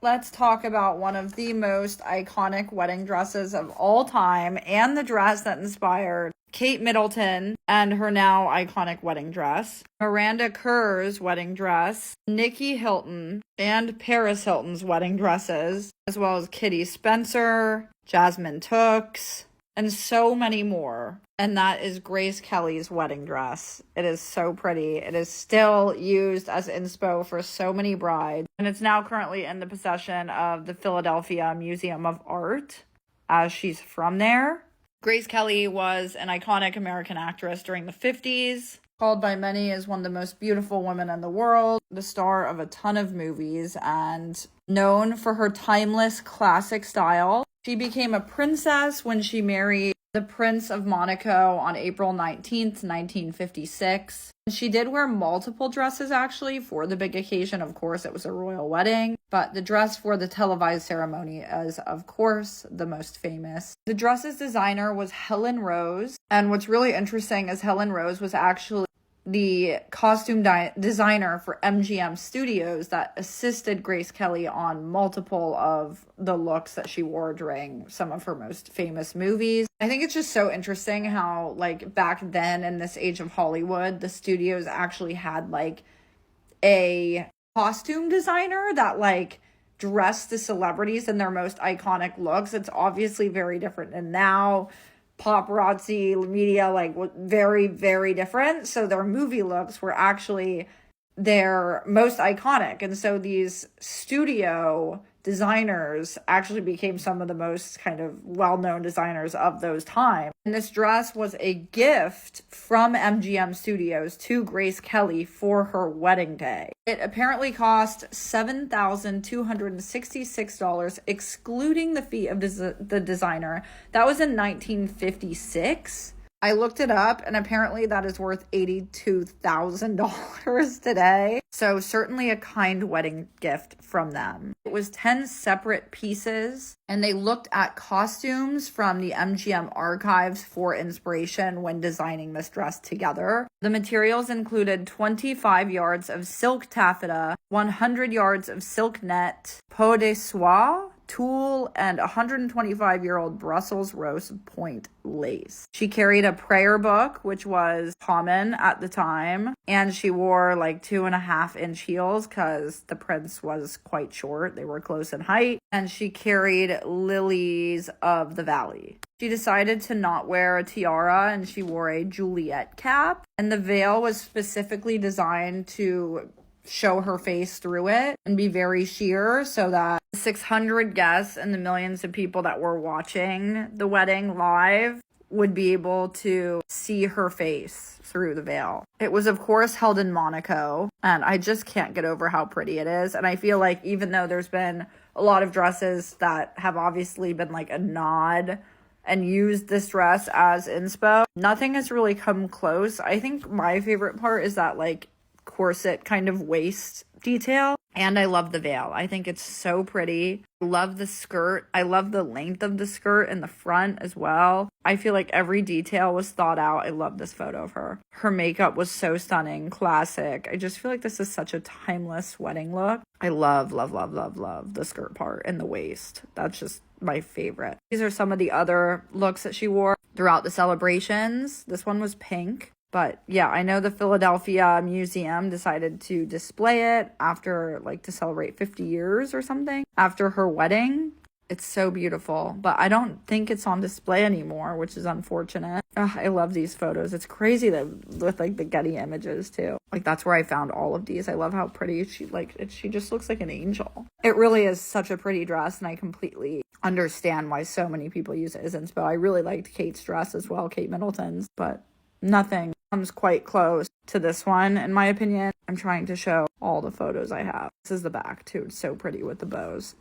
let's talk about one of the most iconic wedding dresses of all time and the dress that inspired Kate Middleton and her now iconic wedding dress, Miranda Kerr's wedding dress, Nikki Hilton and Paris Hilton's wedding dresses, as well as Kitty Spencer, Jasmine Took's, and so many more. And that is Grace Kelly's wedding dress. It is so pretty. It is still used as inspo for so many brides. And it's now currently in the possession of the Philadelphia Museum of Art, as she's from there. Grace Kelly was an iconic American actress during the 50s, called by many as one of the most beautiful women in the world, the star of a ton of movies, and known for her timeless classic style. She became a princess when she married the Prince of Monaco on April 19th, 1956. She did wear multiple dresses actually for the big occasion. Of course, it was a royal wedding, but the dress for the televised ceremony is, of course, the most famous. The dress's designer was Helen Rose, and what's really interesting is Helen Rose was actually the costume designer for MGM Studios that assisted Grace Kelly on multiple of the looks that she wore during some of her most famous movies. I think it's just so interesting how, like, back then in this age of Hollywood, the studios actually had, like, a costume designer that, like, dressed the celebrities in their most iconic looks. It's obviously very different. And now paparazzi media, like, very, very different. So their movie looks were actually their most iconic. And so these studio designers actually became some of the most kind of well-known designers of those times. And this dress was a gift from MGM Studios to Grace Kelly for her wedding day. It apparently cost $7,266, excluding the fee of the designer. That was in 1956. I looked it up, and apparently that is worth $82,000 today. So certainly a kind wedding gift from them. It was 10 separate pieces, and they looked at costumes from the MGM archives for inspiration when designing this dress together. The materials included 25 yards of silk taffeta, 100 yards of silk net, peau de soie, tulle, and 125-year-old Brussels rose point lace. She carried a prayer book, which was common at the time, and she wore like 2.5-inch heels because the prince was quite short. They were close in height, and she carried lilies of the valley. She decided to not wear a tiara, and she wore a Juliet cap, and the veil was specifically designed to show her face through it and be very sheer so that 600 guests and the millions of people that were watching the wedding live would be able to see her face through the veil. It was, of course, held in Monaco, and I just can't get over how pretty it is. And I feel like even though there's been a lot of dresses that have obviously been like a nod and used this dress as inspo, nothing has really come close. I think my favorite part is that, like, corset kind of waist detail, and I love the veil. I think it's so pretty. I love the skirt. I love the length of the skirt in the front as well. I feel like every detail was thought out. I love this photo of her. Her makeup was so stunning, classic. I just feel like this is such a timeless wedding look. I love, love, love, love, love the skirt part and the waist. That's just my favorite. These are some of the other looks that she wore throughout the celebrations. This one was pink. But yeah, I know the Philadelphia Museum decided to display it after, like, to celebrate 50 years or something after her wedding. It's so beautiful, but I don't think it's on display anymore, which is unfortunate. I love these photos. It's crazy that with, like, the Getty images too. Like, that's where I found all of these. I love how pretty she just looks like an angel. It really is such a pretty dress, and I completely understand why so many people use it as inspo. I really liked Kate's dress as well, Kate Middleton's, but nothing comes quite close to this one, in my opinion. I'm trying to show all the photos I have. This is the back too. It's so pretty with the bows.